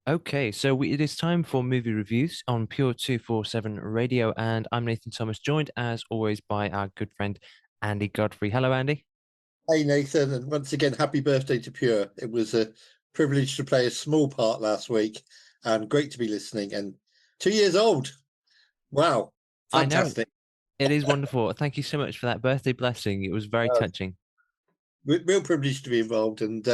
Okay, so it is time for movie reviews on Pure 247 Radio, and I'm Nathan Thomas, joined as always by our good friend Andy Godfrey. Hello, Andy. Hey Nathan, and once again, happy birthday to Pure. It was a privilege to play a small part last week and great to be listening. And 2 years old. Wow, I know fantastic. it is wonderful. Thank you so much for that birthday blessing. It was very Uh, touching. Real privilege to be involved. And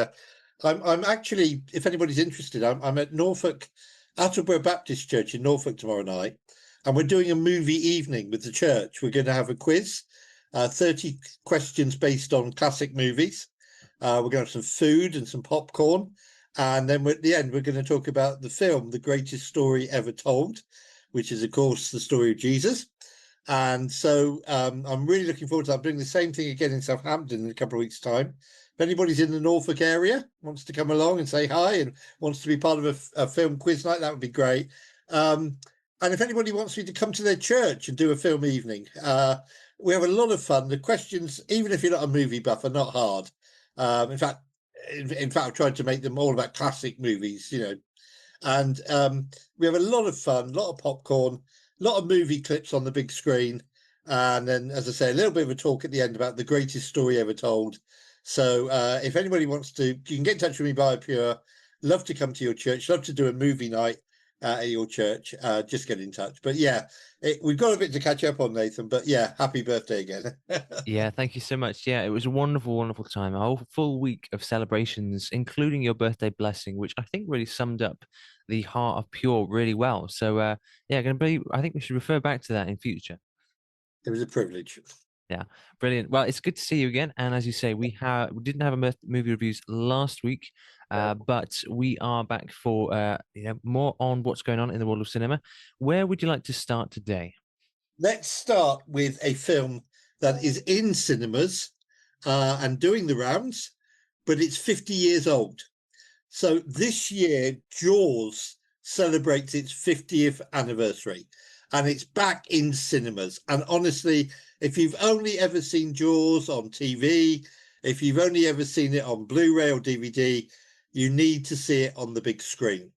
I'm actually, if anybody's interested, I'm at Norfolk, Attleborough Baptist Church in Norfolk tomorrow night. And we're doing a movie evening with the church. We're going to have a quiz, 30 questions based on classic movies. We're going to have some food and some popcorn. And then at the end, we're going to talk about the film, The Greatest Story Ever Told, which is, of course, the story of Jesus. And so I'm really looking forward to that. I'm doing the same thing again in Southampton in a couple of weeks' time. If anybody's in the Norfolk area, wants to come along and say hi and wants to be part of a film quiz night, that would be great. And if anybody wants me to come to their church and do a film evening, we have a lot of fun. The questions, even if you're not a movie buff, are not hard. In fact, I've tried to make them all about classic movies, and we have a lot of fun, a lot of popcorn, a lot of movie clips on the big screen. And then, as I say, a little bit of a talk at the end about the greatest story ever told. So if anybody wants to, you can get in touch with me via Pure. Love to come to your church. Love to do a movie night at your church. Just get in touch. But yeah, we've got a bit to catch up on, Nathan. But yeah, happy birthday again. Yeah, thank you so much. Yeah, it was a wonderful, wonderful time. A whole full week of celebrations, including your birthday blessing, which I think really summed up the heart of Pure really well. So, yeah, gonna be. I think we should refer back to that in future. It was a privilege. Yeah, brilliant. Well, it's good to see you again. And as you say, we didn't have a movie reviews last week, but we are back for more on what's going on in the world of cinema. Where would you like to start today? Let's start with a film that is in cinemas and doing the rounds, but it's 50 years old. So this year, Jaws celebrates its 50th anniversary and it's back in cinemas. And honestly, if you've only ever seen Jaws on TV, if you've only ever seen it on Blu-ray or DVD, you need to see it on the big screen.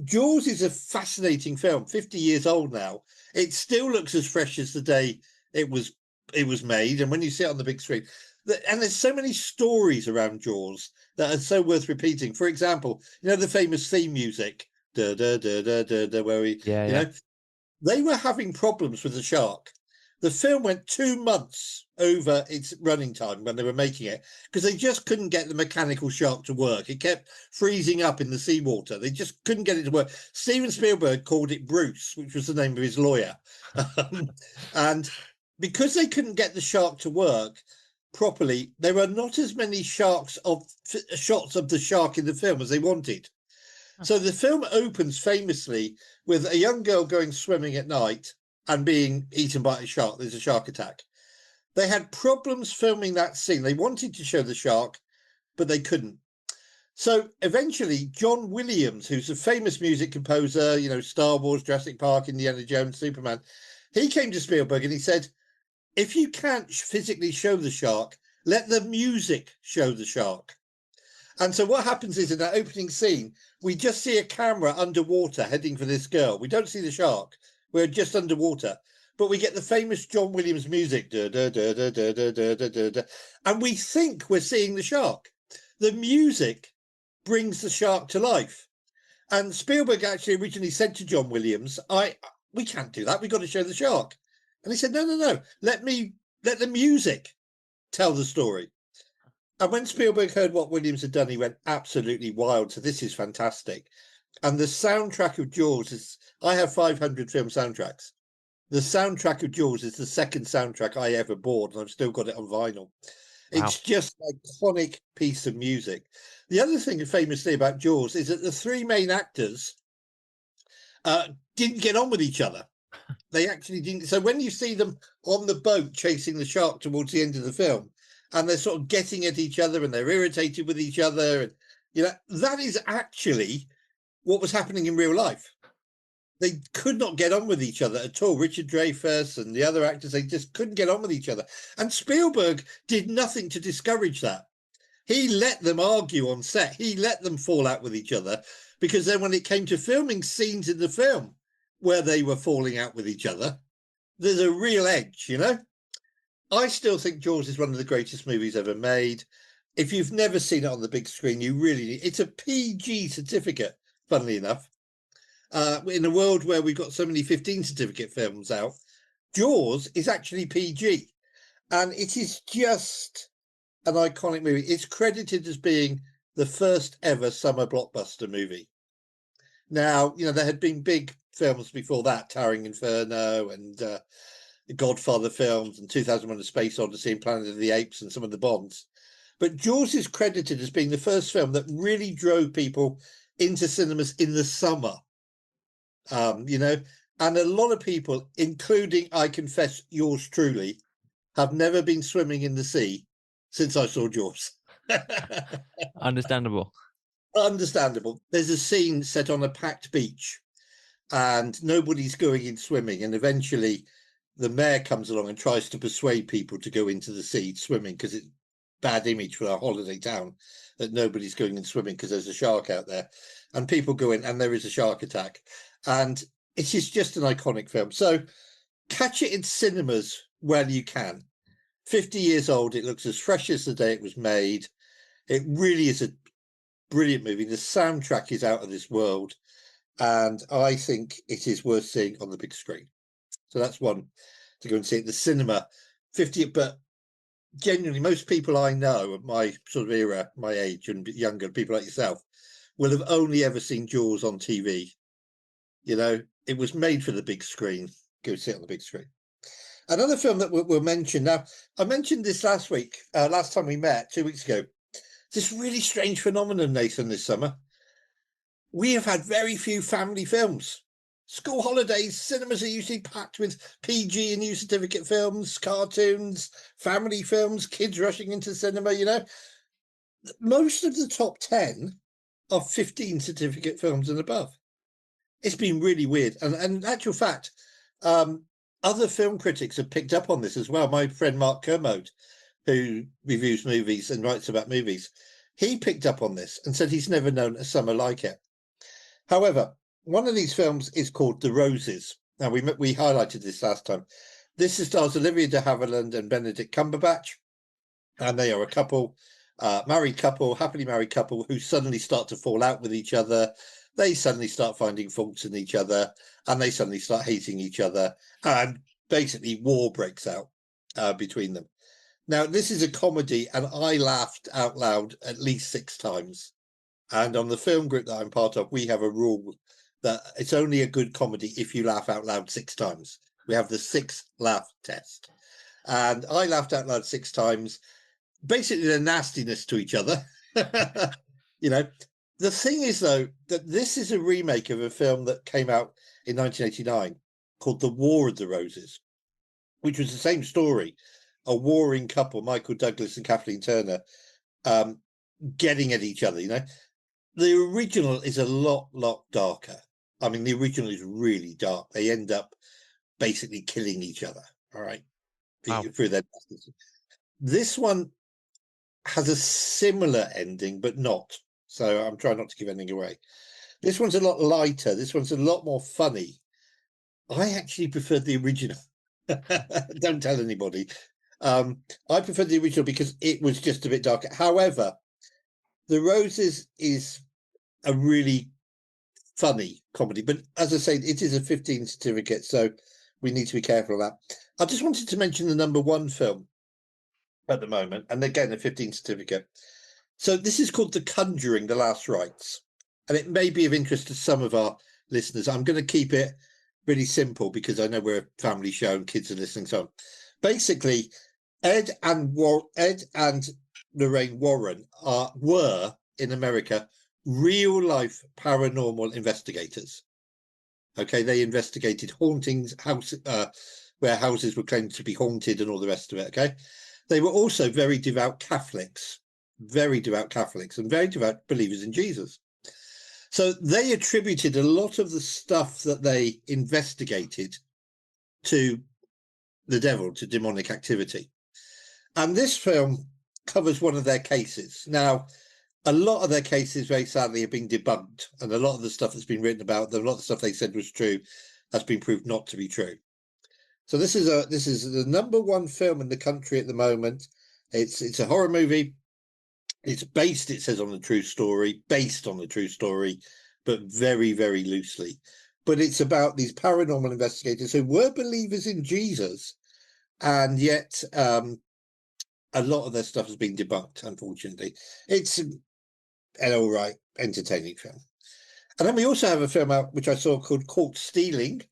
Jaws is a fascinating film, 50 years old now. It still looks as fresh as the day it was made. And when you see it on the big screen, and there's so many stories around Jaws that are so worth repeating. For example, the famous theme music, da da da da da, da where we, Yeah, you yeah. know, they were having problems with the shark. The film went 2 months over its running time when they were making it because they just couldn't get the mechanical shark to work. It kept freezing up in the seawater. They just couldn't get it to work. Steven Spielberg called it Bruce, which was the name of his lawyer. And because they couldn't get the shark to work properly, there were not as many shots of the shark in the film as they wanted. So the film opens famously with a young girl going swimming at night and being eaten by a shark. There's a shark attack. They had problems filming that scene. They wanted to show the shark, but they couldn't. So eventually, John Williams, who's a famous music composer, Star Wars, Jurassic Park, Indiana Jones, Superman, he came to Spielberg and he said, if you can't physically show the shark, let the music show the shark. And so what happens is in that opening scene, we just see a camera underwater heading for this girl. We don't see the shark. We're just underwater. But we get the famous John Williams music. Da, da, da, da, da, da, da, da, da, and we think we're seeing the shark. The music brings the shark to life. And Spielberg actually originally said to John Williams, we can't do that. We've got to show the shark. And he said, no, no, no. Let the music tell the story. And when Spielberg heard what Williams had done, he went absolutely wild. So this is fantastic. And the soundtrack of Jaws is, I have 500 film soundtracks. The soundtrack of Jaws is the second soundtrack I ever bought, and I've still got it on vinyl. Wow. It's just an iconic piece of music. The other thing famously about Jaws is that the three main actors didn't get on with each other. They actually didn't. So when you see them on the boat chasing the shark towards the end of the film, and they're sort of getting at each other and they're irritated with each other, and that is actually what was happening in real life. They could not get on with each other at all. Richard Dreyfuss and the other actors, they just couldn't get on with each other. And Spielberg did nothing to discourage that. He let them argue on set. He let them fall out with each other. because then when it came to filming scenes in the film where they were falling out with each other, there's a real edge, you know? I still think Jaws is one of the greatest movies ever made. If you've never seen it on the big screen, you really need. It's a PG certificate, funnily enough. In a world where we've got so many 15 certificate films out, Jaws is actually PG. And it is just an iconic movie. It's credited as being the first ever summer blockbuster movie. Now, you know, there had been big films before that, Towering Inferno and the Godfather films and 2001: A Space Odyssey and Planet of the Apes and some of the Bonds. But Jaws is credited as being the first film that really drove people into cinemas in the summer. You know, and a lot of people, including, I confess, yours truly, have never been swimming in the sea since I saw Jaws. Understandable. Understandable. There's a scene set on a packed beach and nobody's going in swimming, and eventually the mayor comes along and tries to persuade people to go into the sea swimming because it's bad image for our holiday town that nobody's going in swimming because there's a shark out there, and people go in and there is a shark attack, and it is just an iconic film. So catch it in cinemas where you can. 50 years old, it looks as fresh as the day it was made. It really is a brilliant movie. The soundtrack is out of this world, and I think it is worth seeing on the big screen. So that's one to go and see at the cinema. 50, but genuinely, most people I know of my sort of era, my age and younger, people like yourself, will have only ever seen Jaws on TV. You know, it was made for the big screen. Go see it on the big screen. Another film that we'll mention now, I mentioned this last week, last time we met 2 weeks ago. This really strange phenomenon, Nathan, this summer. We have had very few family films. School holidays, cinemas are usually packed with PG and U certificate films, cartoons, family films, kids rushing into cinema, you know. Most of the top 10 are 15 certificate films and above. It's been really weird. And in actual fact, other film critics have picked up on this as well. My friend Mark Kermode, who reviews movies and writes about movies, he picked up on this and said he's never known a summer like it. However, one of these films is called The Roses. Now, we highlighted this last time. This stars Olivia de Havilland and Benedict Cumberbatch, and they are a couple, happily married couple, who suddenly start to fall out with each other. They suddenly start finding faults in each other, and they suddenly start hating each other, and basically war breaks out between them. Now, this is a comedy, and I laughed out loud at least 6 times. And on the film group that I'm part of, we have a rule that it's only a good comedy if you laugh out loud 6 times. We have the 6 laugh test. And I laughed out loud 6 times, basically the nastiness to each other. You know, the thing is, though, that this is a remake of a film that came out in 1989 called The War of the Roses, which was the same story. A warring couple, Michael Douglas and Kathleen Turner, getting at each other, you know. The original is a lot darker. I mean, the original is really dark. They end up basically killing each other, all right, through their... This one has a similar ending, but not. So I'm trying not to give anything away. This one's a lot lighter. This one's a lot more funny. I actually preferred the original. Don't tell anybody. I preferred the original because it was just a bit darker. However, The Roses is a really funny comedy, but as I say, it is a 15 certificate, so we need to be careful of that. I just wanted to mention the number 1 film at the moment, and again, a 15 certificate. So this is called The Conjuring, The Last Rites, and it may be of interest to some of our listeners. I'm going to keep it really simple because I know we're a family show and kids are listening. So basically, Ed and Lorraine Warren were in America real life paranormal investigators. Okay, they investigated hauntings, where houses were claimed to be haunted and all the rest of it. Okay, they were also very devout Catholics and very devout believers in Jesus. So they attributed a lot of the stuff that they investigated to the devil, to demonic activity. And this film covers one of their cases. Now, a lot of their cases, very sadly, have been debunked, and a lot of the stuff that's been written about them, a lot of the stuff they said was true, has been proved not to be true. So this is the #1 film in the country at the moment. It's a horror movie. It's based, it says, on a true story, based on a true story, but very, very loosely. But it's about these paranormal investigators who were believers in Jesus, and yet a lot of their stuff has been debunked, unfortunately. It's an all right, entertaining film. And then we also have a film out, which I saw, called Caught Stealing.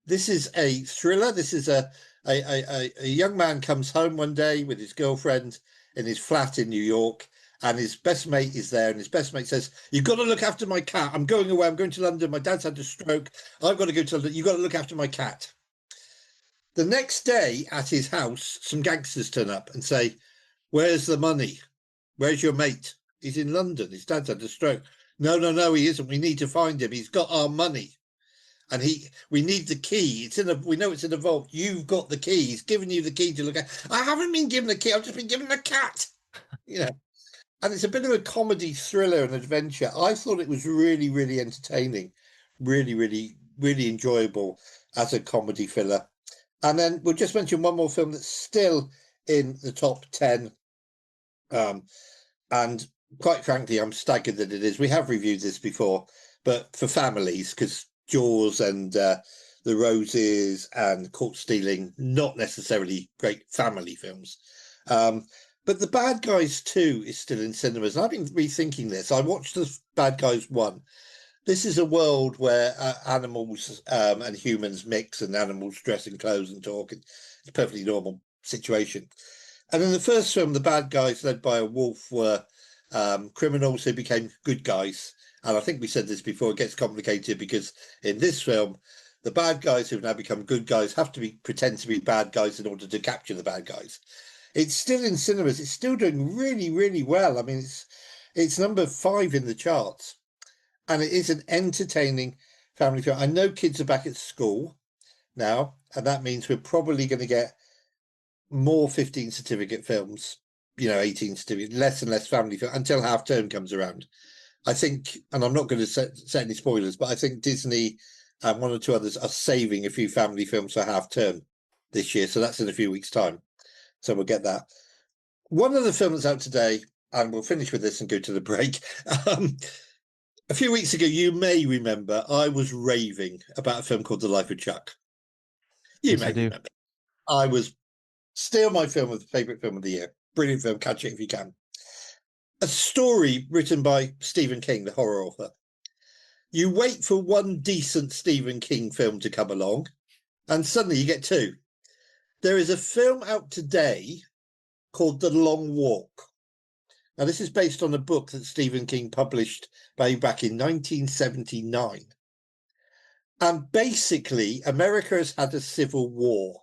This is a thriller. This is a young man comes home one day with his girlfriend in his flat in New York, and his best mate is there, and his best mate says, "You've got to look after my cat. I'm going away. I'm going to London. My dad's had a stroke. I've got to go to London. You've got to look after my cat." The next day at his house, some gangsters turn up and say, "Where's the money? Where's your mate? He's in London. His dad's had a stroke." No, he isn't. We need to find him. He's got our money. And we need the key. We know it's in a vault. You've got the key. He's given you the key to look at. I haven't been given the key. I've just been given a cat. And it's a bit of a comedy thriller and adventure. I thought it was really, really entertaining, really, really, really enjoyable as a comedy filler. And then we'll just mention one more film that's still in the top 10. And quite frankly, I'm staggered that it is. We have reviewed this before, but for families, because Jaws and The Roses and Caught Stealing, not necessarily great family films. But The Bad Guys 2 is still in cinemas. And I've been rethinking this. I watched The Bad Guys 1. This is a world where animals and humans mix, and animals dress in clothes and talk. It's a perfectly normal situation. And in the first film, the bad guys, led by a wolf, were criminals who became good guys. And I think we said this before, it gets complicated because in this film, the bad guys who've now become good guys have to pretend to be bad guys in order to capture the bad guys. It's still in cinemas. It's still doing really, really well. I mean, it's number 5 in the charts. And it is an entertaining family film. I know kids are back at school now, and that means we're probably going to get more 15 certificate films, 18 certificate, less and less family film until half term comes around. I think, and I'm not going to set any spoilers, but I think Disney and one or two others are saving a few family films for half term this year. So that's in a few weeks' time. So we'll get that. One of the films out today, and we'll finish with this and go to the break. A few weeks ago, you may remember, I was raving about a film called The Life of Chuck. You Yes, may I do. remember. I was still my favourite film of the year. Brilliant film, catch it if you can. A story written by Stephen King, the horror author. You wait for one decent Stephen King film to come along, and suddenly you get 2. There is a film out today called The Long Walk. Now, this is based on a book that Stephen King published back in 1979. And basically, America has had a civil war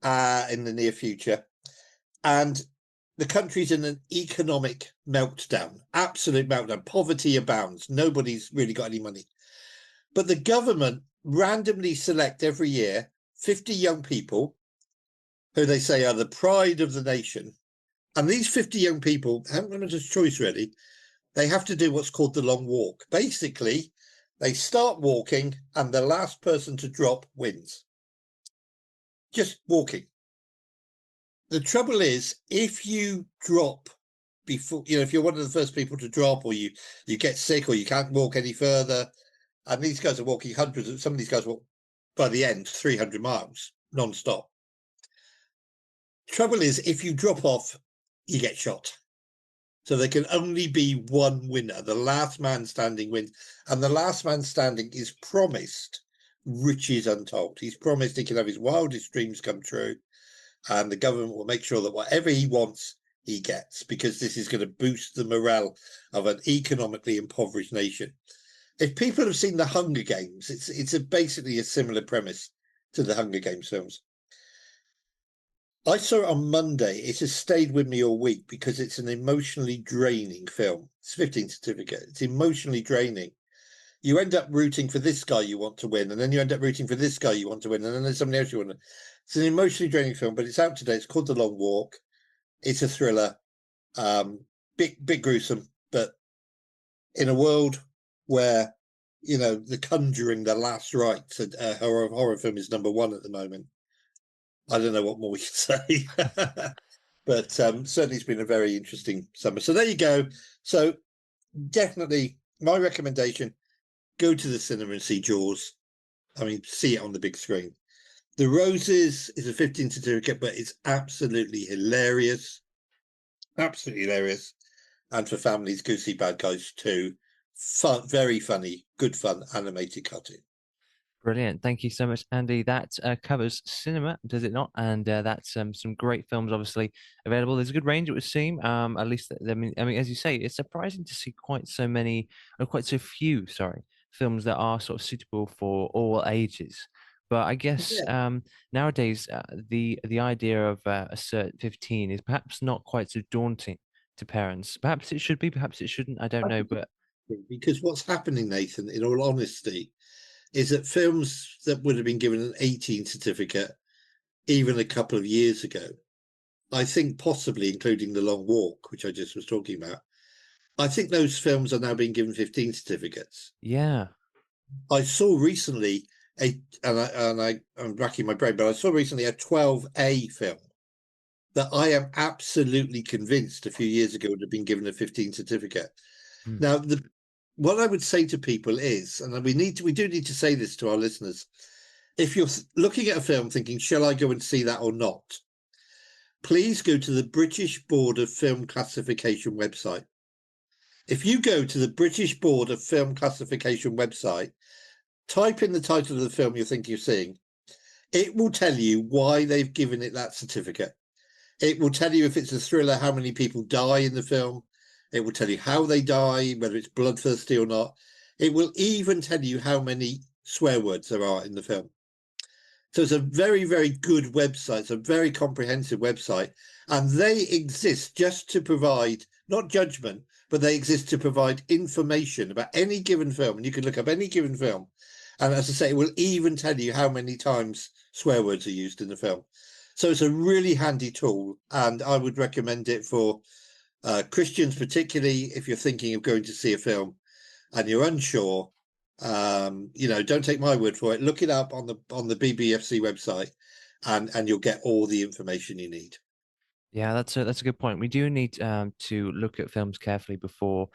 in the near future. And the country's in an economic meltdown, absolute meltdown. Poverty abounds. Nobody's really got any money. But the government randomly select every year 50 young people who they say are the pride of the nation. And these 50 young people haven't got a choice, really. They have to do what's called the long walk. Basically, they start walking and the last person to drop wins. Just walking. The trouble is, if you drop before, if you're one of the first people to drop, or you get sick, or you can't walk any further, and these guys are walking hundreds, some of these guys walk by the end 300 miles non-stop. Trouble is, if you drop off, you get shot. So there can only be one winner. The last man standing wins. And the last man standing is promised riches untold. He's promised he can have his wildest dreams come true. And the government will make sure that whatever he wants, he gets, because this is going to boost the morale of an economically impoverished nation. If people have seen the Hunger Games, it's basically a similar premise to the Hunger Games films. I saw it on Monday. It has stayed with me all week because it's an emotionally draining film. It's 15 certificate. It's emotionally draining. You end up rooting for this guy you want to win, and then you end up rooting for this guy you want to win, and then there's somebody else you want to. It's an emotionally draining film, but it's out today. It's called The Long Walk. It's a thriller. Bit gruesome, But in a world where, The Conjuring, The Last Rites, a horror film is number one at the moment. I don't know what more we can say. But certainly it's been a very interesting summer. So there you go. So definitely my recommendation, go to the cinema and see Jaws. I mean, see it on the big screen. The Roses is a 15 certificate, but it's absolutely hilarious. Absolutely hilarious. And for families, go see Bad Guys 2. Fun, very funny, good fun animated cartoon. Brilliant. Thank you so much, Andy. That covers cinema, does it not? And that's some great films, obviously available. There's a good range, it would seem. At least, I mean, as you say, it's surprising to see quite so many, or quite so few, sorry, films that are sort of suitable for all ages. But I guess Yeah. nowadays, the idea of a cert 15 is perhaps not quite so daunting to parents. Perhaps it should be, perhaps it shouldn't. I don't I know, think but because what's happening, Nathan, in all honesty, is that films that would have been given an 18 certificate even a couple of years ago, I think possibly including The Long Walk, which I just was talking about, I think those films are now being given 15 certificates. yeah, I saw recently I'm racking my brain, but I saw recently a 12A film that I am absolutely convinced a few years ago would have been given a 15 certificate. mm, Now, what I would say to people is, and we do need to say this to our listeners, if you're looking at a film thinking, shall I go and see that or not? Please go to the British Board of Film Classification website. If you go to the British Board of Film Classification website, type in the title of the film you're thinking of seeing, it will tell you why they've given it that certificate. It will tell you if it's a thriller, how many people die in the film. It will tell you how they die, whether it's bloodthirsty or not. It will even tell you how many swear words there are in the film. So it's a very, very good website. It's a very comprehensive website. And they exist just to provide, not judgment, but they exist to provide information about any given film. And you can look up any given film. And as I say, it will even tell you how many times swear words are used in the film. So it's a really handy tool. And I would recommend it for Christians, particularly if you're thinking of going to see a film and you're unsure. Don't take my word for it. Look it up on the BBFC website, and you'll get all the information you need. yeah, that's a good point. We do need to look at films carefully before,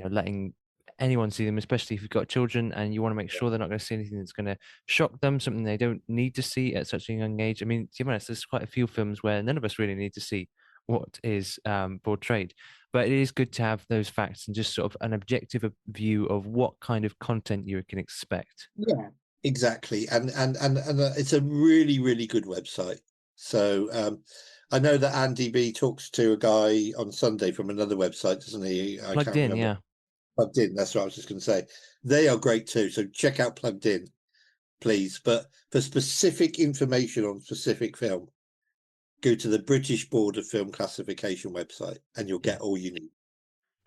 letting anyone see them, especially if you've got children and you want to make sure they're not going to see anything that's going to shock them, something they don't need to see at such a young age. I mean, to be honest, there's quite a few films where none of us really need to see what is portrayed, but it is good to have those facts and just sort of an objective view of what kind of content you can expect. Yeah, exactly. And it's a really, really good website. So I know that Andy B talks to a guy on Sunday from another website, doesn't he? I Plugged can't in, remember. yeah. Plugged In. That's what I was just going to say. They are great too. So check out Plugged In, please. But for specific information on specific film, go to the British Board of Film Classification website, and you'll Yeah. get all you need.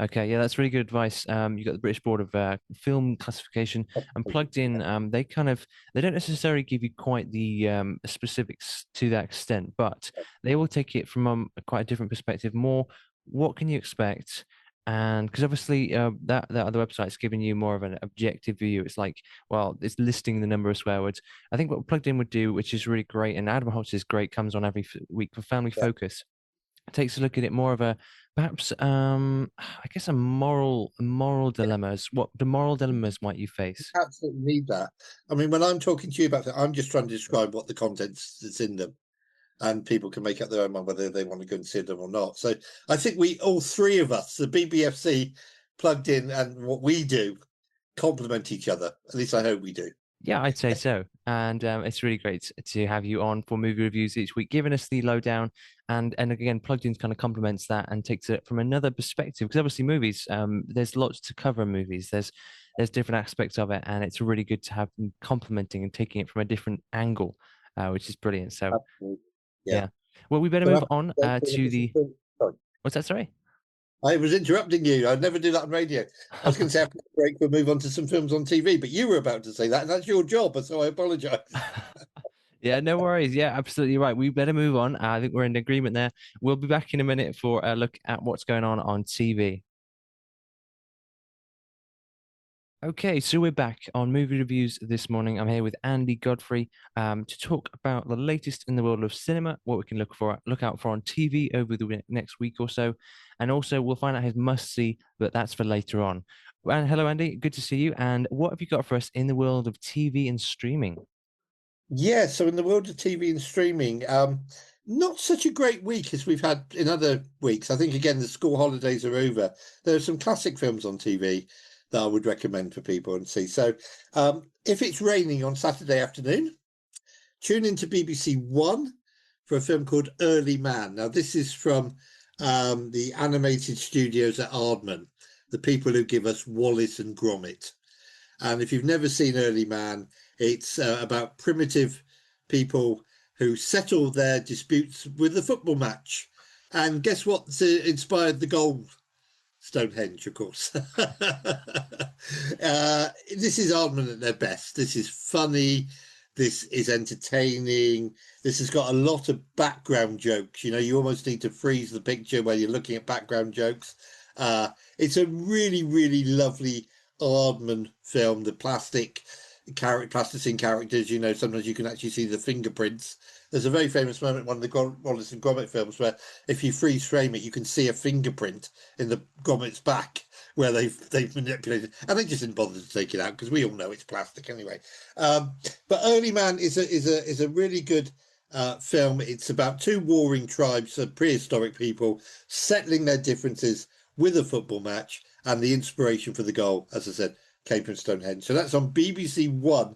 Okay, yeah, that's really good advice. You got the British Board of Film Classification and Plugged In. They don't necessarily give you quite the specifics to that extent, but they will take it from quite a different perspective. More, what can you expect? And because obviously that other website's giving you more of an objective view. It's like, well, it's listing the number of swear words. I think what Plugged In would do, which is really great, and Adam Holtz is great, comes on every week for Family Yeah. Focus, takes a look at it more of a perhaps I guess a moral dilemmas. What the moral dilemmas might you face? Absolutely need that. I mean, when I'm talking to you about it, I'm just trying to describe what the contents that's in them, and people can make up their own mind whether they want to go and see them or not. So I think we, all three of us, the BBFC, Plugged In, and what we do, complement each other. At least I hope we do. Yeah, I'd say so. And it's really great to have you on for movie reviews each week, giving us the lowdown. And again, Plugged In kind of complements that and takes it from another perspective. Because obviously, movies, there's lots to cover in movies. There's different aspects of it, and it's really good to have them complementing and taking it from a different angle, which is brilliant. So Absolutely. Yeah. yeah. Well, we better But move I'm on going to look to at some the films. Sorry. what's that? Sorry. I was interrupting you. I'd never do that on radio. I was going to say after the break, we'll move on to some films on TV, but you were about to say that, and that's your job, so I apologise. Yeah, no worries. Yeah, absolutely right. We better move on. I think we're in agreement there. We'll be back in a minute for a look at what's going on TV. Okay, so we're back on movie reviews this morning. I'm here with Andy Godfrey to talk about the latest in the world of cinema, what we can look out for on TV over the next week or so, and also we'll find out his must see, but that's for later on. And hello, Andy. Good to see you. And what have you got for us in the world of TV and streaming? Yeah, so in the world of TV and streaming, not such a great week as we've had in other weeks. I think again the school holidays are over. There are some classic films on TV that I would recommend for people and see. So if it's raining on Saturday afternoon, tune into BBC One for a film called Early Man. Now this is from the animated studios at Aardman, the people who give us Wallace and Gromit. And if you've never seen Early Man, it's about primitive people who settle their disputes with a football match. And guess what inspired the goal? Stonehenge, of course. This is Aardman at their best. This is funny. This is entertaining. This has got a lot of background jokes. You know, you almost need to freeze the picture where you're looking at background jokes. It's a really, really lovely Aardman film. The plasticine characters, you know, sometimes you can actually see the fingerprints. There's a very famous moment in one of the Wallace and Gromit films where if you freeze frame it, you can see a fingerprint in the Gromit's back where they've manipulated, and they just didn't bother to take it out because we all know it's plastic anyway. But Early Man is a really good film. It's about two warring tribes of prehistoric people settling their differences with a football match, and the inspiration for the goal, as I said, came from Stonehenge. So that's on BBC One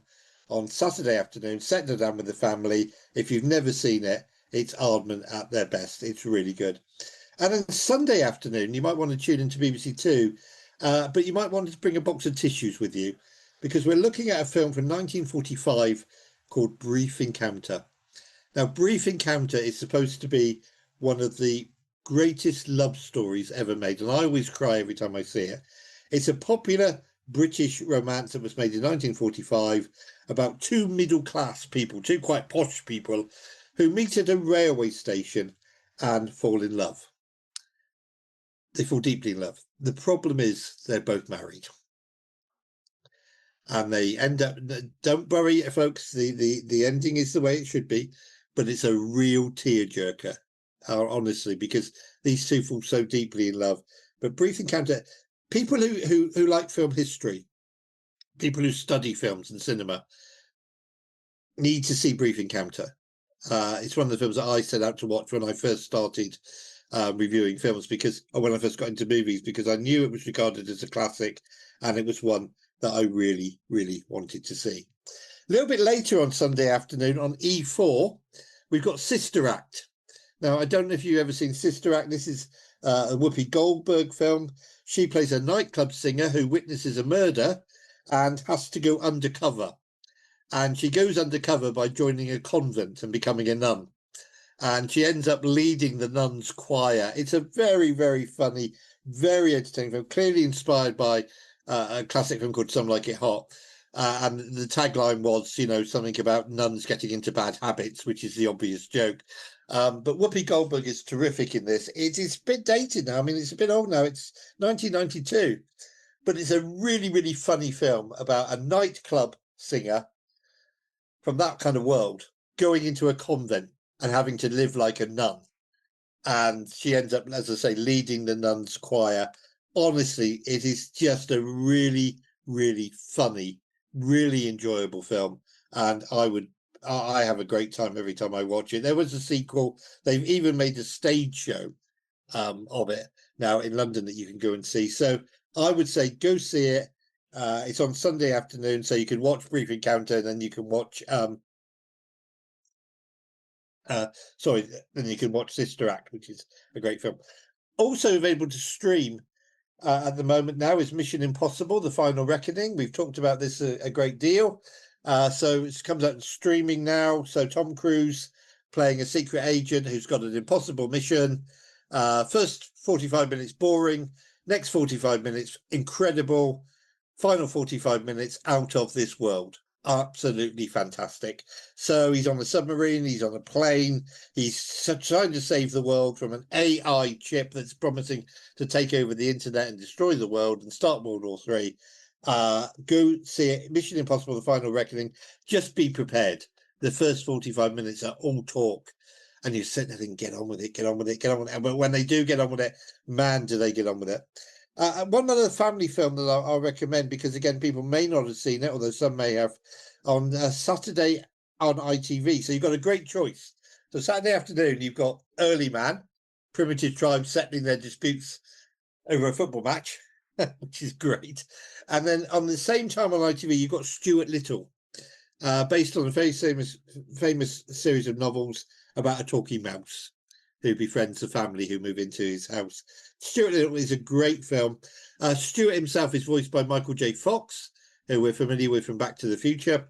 on Saturday afternoon. Settle down with the family. If you've never seen it, it's Aardman at their best. It's really good. And on Sunday afternoon, you might want to tune into BBC Two, but you might want to bring a box of tissues with you because we're looking at a film from 1945 called Brief Encounter. Now, Brief Encounter is supposed to be one of the greatest love stories ever made, and I always cry every time I see it. It's a popular British romance that was made in 1945 about two middle-class people, two quite posh people, who meet at a railway station and fall in love. They fall deeply in love. The problem is they're both married. And they end up, don't worry, folks, the ending is the way it should be, but it's a real tearjerker, honestly, because these two fall so deeply in love. But Brief Encounter, people who like film history, people who study films and cinema, need to see Brief Encounter. It's one of the films that I set out to watch when I first started reviewing films, because when I first got into movies, because I knew it was regarded as a classic, and it was one that I really, really wanted to see. A little bit later on Sunday afternoon on E4, we've got Sister Act. Now, I don't know if you've ever seen Sister Act. This is a Whoopi Goldberg film. She plays a nightclub singer who witnesses a murder and has to go undercover. And she goes undercover by joining a convent and becoming a nun. And she ends up leading the nuns' choir. It's a very, very funny, very entertaining film, clearly inspired by a classic film called Some Like It Hot. And the tagline was, you know, something about nuns getting into bad habits, which is the obvious joke. But Whoopi Goldberg is terrific in this. It is a bit dated now. I mean, it's a bit old now. It's 1992. But it's a really, really funny film about a nightclub singer from that kind of world going into a convent and having to live like a nun. And she ends up, as I say, leading the nuns' choir. Honestly, it is just a really, really funny, really enjoyable film. And I have a great time every time I watch it. There was a sequel. They've even made a stage show of it now in London that you can go and see. So I would say go see it. It's on Sunday afternoon, so you can watch Brief Encounter, and then you can watch then you can watch Sister Act, which is a great film. Also available to stream at the moment now is Mission Impossible: The Final Reckoning. We've talked about this a great deal. So it comes out streaming now. So Tom Cruise playing a secret agent who's got an impossible mission. First 45 minutes boring, next 45 minutes incredible, final 45 minutes out of this world. Absolutely fantastic. So he's on a submarine, he's on a plane, he's trying to save the world from an AI chip that's promising to take over the internet and destroy the world and start World War III. Go see it. Mission Impossible: The Final Reckoning. Just be prepared. The first 45 minutes are all talk, and you sit there and get on with it, get on with it, get on with it. But when they do get on with it, man, do they get on with it. One other family film that I'll recommend, because again, people may not have seen it, although some may have, on Saturday on ITV. So you've got a great choice. So Saturday afternoon, you've got Early Man, primitive tribes settling their disputes over a football match, which is great. And then on the same time on ITV, you've got Stuart Little, based on a very famous series of novels about a talking mouse who befriends the family who move into his house. Stuart Little is a great film. Stuart himself is voiced by Michael J. Fox, who we're familiar with from Back to the Future,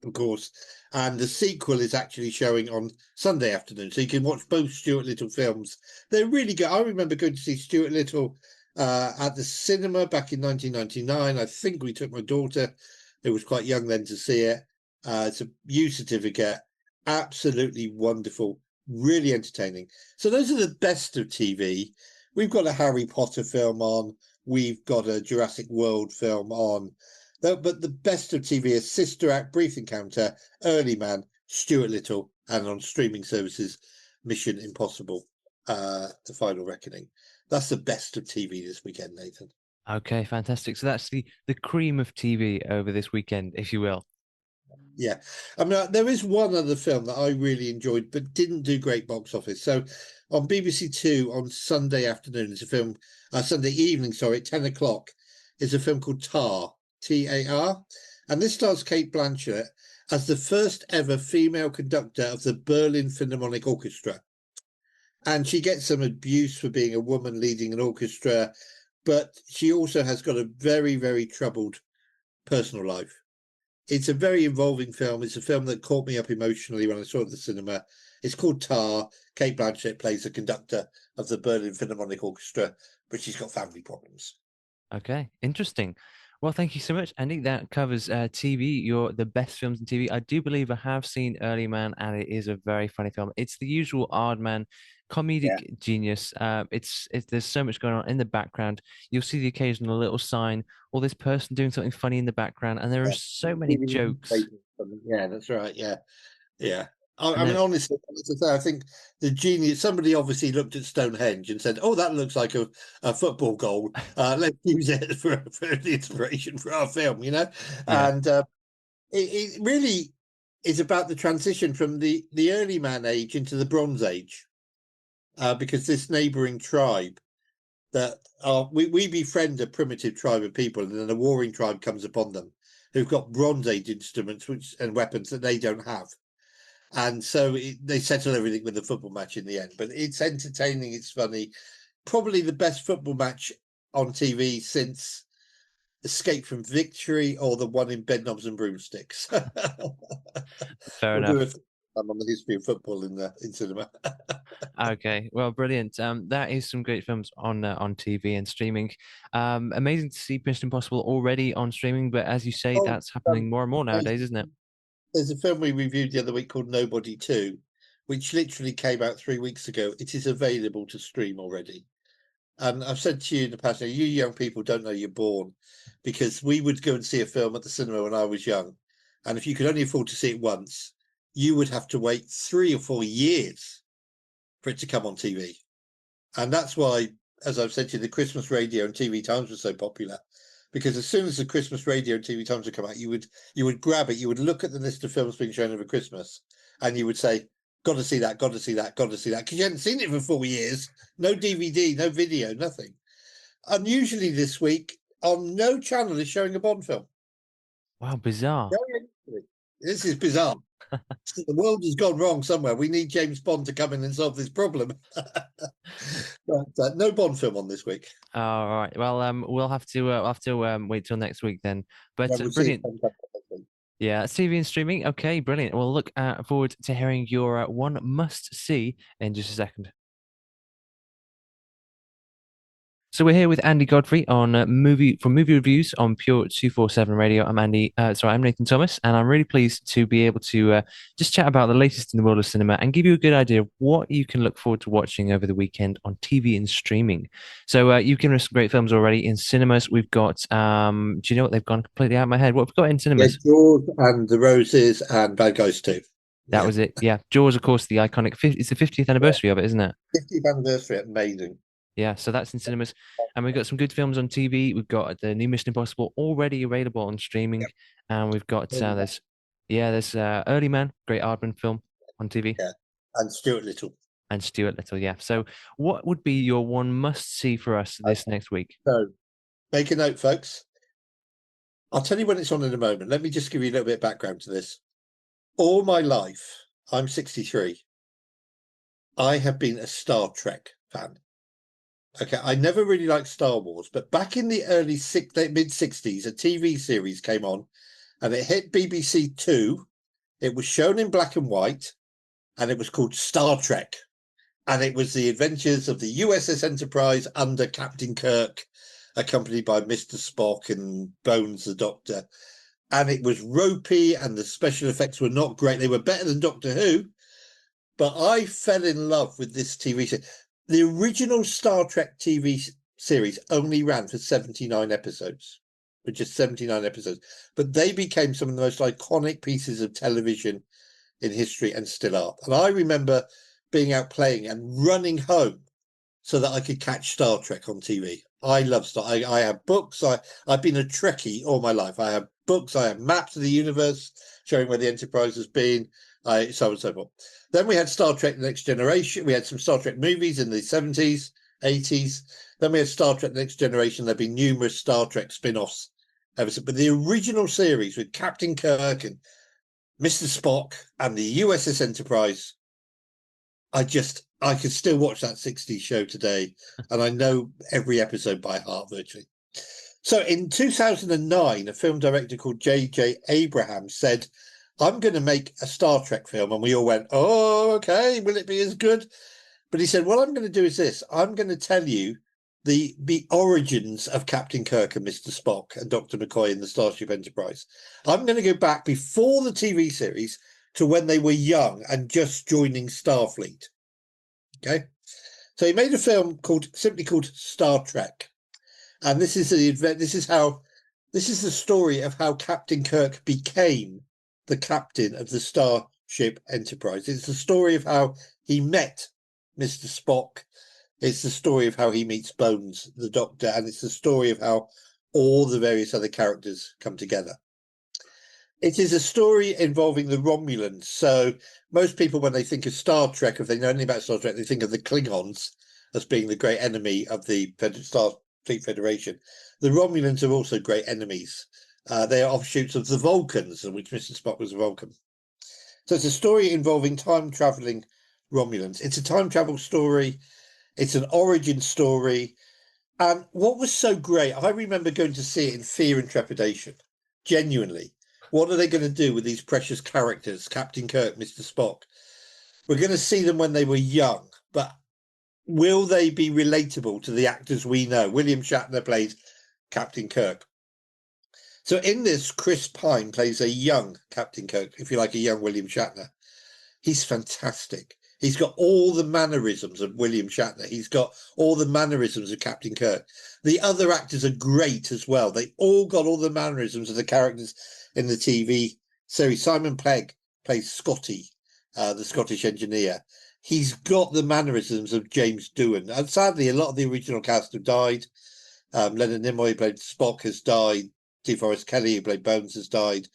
of course. And the sequel is actually showing on Sunday afternoon, so you can watch both Stuart Little films. They're really good. I remember going to see Stuart Little at the cinema back in 1999. I think we took my daughter, who was quite young then, to see it. It's a U certificate. Absolutely wonderful, really entertaining. So those are the best of TV. We've got a Harry Potter film on. We've got a Jurassic World film on. But the best of TV is Sister Act, Brief Encounter, Early Man, Stuart Little, and on streaming services, Mission Impossible, The Final Reckoning. That's the best of TV this weekend, Nathan. Okay, fantastic. So that's the cream of TV over this weekend, if you will. Yeah. I mean, there is one other film that I really enjoyed, but didn't do great box office. So on BBC Two on Sunday afternoon, it's a film, Sunday evening, sorry, at 10 o'clock, is a film called Tar, Tar. And this stars Kate Blanchett as the first ever female conductor of the Berlin Philharmonic Orchestra. And she gets some abuse for being a woman leading an orchestra, but she also has got a very, very troubled personal life. It's a very involving film. It's a film that caught me up emotionally when I saw it at the cinema. It's called Tar. Kate Blanchett plays the conductor of the Berlin Philharmonic Orchestra, but she's got family problems. Okay, interesting. Well, thank you so much, Andy. That covers TV, the best films in TV. I do believe I have seen Early Man, and it is a very funny film. It's the usual Aardman Yeah. comedic genius. It's there's so much going on in the background. You'll see the occasional little sign or this person doing something funny in the background, and there are Yeah. so many jokes. Yeah, that's right. Yeah. Yeah. I, And I mean, there, honestly, as I say, I think the genius, somebody obviously looked at Stonehenge and said, oh, that looks like a football goal. Let's use it for the inspiration for our film, you know? yeah, And it really is about the transition from the early man age into the Bronze Age, because this neighboring tribe that we befriend a primitive tribe of people, and then a warring tribe comes upon them who've got Bronze Age instruments and weapons that they don't have. And so they settle everything with a football match in the end. But it's entertaining, it's funny. Probably the best football match on TV since Escape from Victory or the one in Bedknobs and Broomsticks. fair We'll do enough. it on the history of football in cinema. Okay, well, brilliant. That is some great films on TV and streaming. Amazing to see Mission Impossible already on streaming, but as you say, Oh, that's happening more and more there's, nowadays, isn't it? there's a film we reviewed the other week called Nobody 2, which literally came out 3 weeks ago. It is available to stream already. And I've said to you in the past, you young people don't know you're born, because we would go and see a film at the cinema when I was young. And if you could only afford to see it once, you would have to wait 3 or 4 years for it to come on TV. And that's why, as I've said to you, the Christmas radio and TV Times were so popular. Because as soon as the Christmas radio and TV Times would come out, you would grab it, you would look at the list of films being shown over Christmas, and you would say, got to see that, got to see that, got to see that, because you hadn't seen it for 4 years. No DVD, no video, nothing. Unusually this week, on no channel is showing a Bond film. Wow, bizarre. This is bizarre. The world has gone wrong somewhere. We need James Bond to come in and solve this problem. But no Bond film on this week. All right. Well, we'll have to wait till next week then. Yeah, But we'll see. brilliant. Yeah, TV and streaming. Okay, brilliant. We'll look forward to hearing your one must see in just a second. So we're here with Andy Godfrey on movie reviews on Pure 247 Radio. I'm Andy, I'm Nathan Thomas, and I'm really pleased to be able to just chat about the latest in the world of cinema and give you a good idea of what you can look forward to watching over the weekend on TV and streaming. So you've given us some great films already in cinemas. We've got, do you know what, they've gone completely out of my head? What have we got in Yeah, cinemas? Jaws and the Roses and Bad Guys too. That Yeah, was it. Yeah, Jaws, of course, the iconic. It's the 50th yeah. anniversary of it, isn't it? 50th anniversary, amazing. Yeah, so that's in cinemas. And we've got some good films on TV. We've got the new Mission Impossible already available on streaming. And we've got there's Early Man, great Aardman film on TV, Yeah, and Stuart Little. and Stuart Little. Yeah. So what would be your one must see for us this Okay, next week? so make a note, folks. I'll tell you when it's on in a moment. Let me just give you a little bit of background to this. All my life, I'm 63. I have been a Star Trek fan. Okay, I never really liked Star Wars, but back in the mid 60s, a TV series came on and it hit BBC Two. It was shown in black and white and it was called Star Trek. And it was the adventures of the USS Enterprise under Captain Kirk, accompanied by Mr. Spock and Bones the Doctor. And it was ropey and the special effects were not great. They were better than Doctor Who, but I fell in love with this TV series. The original Star Trek TV series only ran for 79 episodes, for just 79 episodes, but they became some of the most iconic pieces of television in history and still are. And I remember being out playing and running home so that I could catch Star Trek on TV. I love Star. I have books. I've been a Trekkie all my life. I have books. I have maps of the universe showing where the Enterprise has been. So on and so forth. Then we had Star Trek: The Next Generation. We had some Star Trek movies in the 70s, 80s. Then we had Star Trek: The Next Generation. There've been numerous Star Trek spin-offs ever since. But the original series with Captain Kirk and Mr. Spock and the USS Enterprise, I could still watch that 60s show today, and I know every episode by heart virtually. So in 2009, a film director called J.J. Abrams said, I'm going to make a Star Trek film. And we all went, oh, okay, will it be as good? But he said, what I'm going to do is this. I'm going to tell you the origins of Captain Kirk and Mr. Spock and Dr. McCoy in the Starship Enterprise. I'm going to go back before the TV series to when they were young and just joining Starfleet. Okay. So he made a film simply called Star Trek. And this is the story of how Captain Kirk became the captain of the Starship Enterprise. It's the story of how he met Mr. Spock. It's the story of how he meets Bones, the Doctor, and it's the story of how all the various other characters come together. It is a story involving the Romulans. So most people, when they think of Star Trek, if they know anything about Star Trek, they think of the Klingons as being the great enemy of the Starfleet Federation. The Romulans are also great enemies. They are offshoots of the Vulcans, of which Mr. Spock was a Vulcan. So it's a story involving time-traveling Romulans. It's a time travel story. It's an origin story. And what was so great, I remember going to see it in fear and trepidation, genuinely. What are they going to do with these precious characters, Captain Kirk, Mr. Spock? We're going to see them when they were young, but will they be relatable to the actors we know? William Shatner plays Captain Kirk. So in this, Chris Pine plays a young Captain Kirk, if you like, a young William Shatner. He's fantastic. He's got all the mannerisms of William Shatner. He's got all the mannerisms of Captain Kirk. The other actors are great as well. They all got all the mannerisms of the characters in the TV series. Simon Pegg plays Scotty, the Scottish engineer. He's got the mannerisms of James Doohan. And sadly, a lot of the original cast have died. Leonard Nimoy, who played Spock, has died. DeForest Kelly, who played Bones, has died.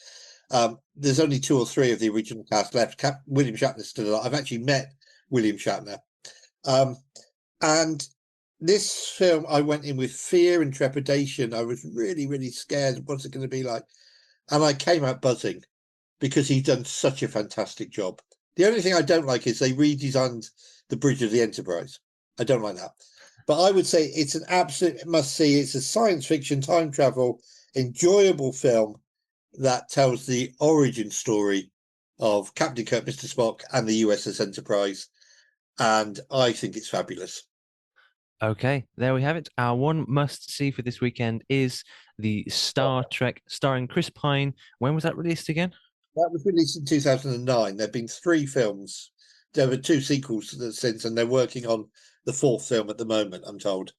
There's only 2 or 3 of the original cast left. William Shatner's still alive. I've actually met William Shatner. And this film, I went in with fear and trepidation. I was really, really scared. What's it going to be like? And I came out buzzing because he's done such a fantastic job. The only thing I don't like is they redesigned the Bridge of the Enterprise. I don't like that. But I would say it's an absolute must-see. It's a science fiction, time travel, enjoyable film that tells the origin story of Captain Kirk, Mr. Spock, and the USS Enterprise. And I think it's fabulous. Okay, there we have it. Our one must see for this weekend is the Star Trek starring Chris Pine. When was that released again? That was released in 2009. There have been three films. There were two sequels since, and they're working on the fourth film at the moment, I'm told.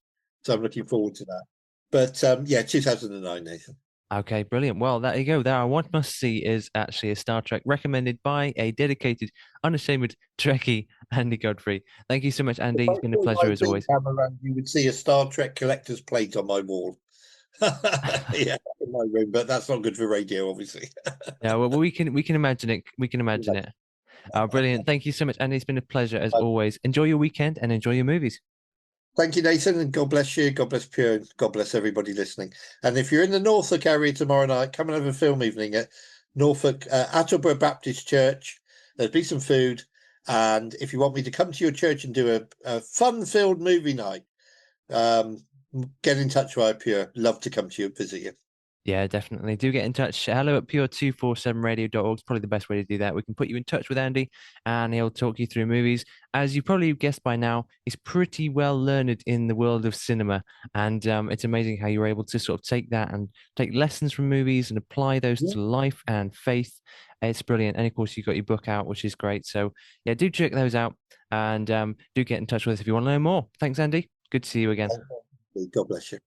So I'm looking forward to that. But yeah, 2009, Nathan. Okay, brilliant. Well, there you go. There, our one must see is actually a Star Trek recommended by a dedicated, unashamed Trekkie, Andy Godfrey. Thank you so much, If Andy. I It's been a saw pleasure my as big always. camera, you would see a Star Trek collector's plate on my wall. Yeah, in my room, but that's not good for radio, obviously. Yeah, well, we can imagine it. We can imagine it. Brilliant. Thank you so much, Andy. It's been a pleasure as always. Enjoy your weekend and enjoy your movies. Thank you, Nathan, and God bless you. God bless Pure, and God bless everybody listening. And if you're in the Norfolk area tomorrow night, come and have a film evening at Norfolk Attleborough Baptist Church. There'll be some food, and if you want me to come to your church and do a fun-filled movie night, um, get in touch via Pure. Love to come to you and visit you. Yeah, definitely. Do get in touch. Hello at pure247radio.org is probably the best way to do that. We can put you in touch with Andy and he'll talk you through movies. As you probably guessed by now, he's pretty well learned in the world of cinema. And it's amazing how you're able to sort of take that and take lessons from movies and apply those Yeah. to life and faith. It's brilliant. And of course, you've got your book out, which is great. So, yeah, do check those out and do get in touch with us if you want to know more. Thanks, Andy. Good to see you again. God bless you.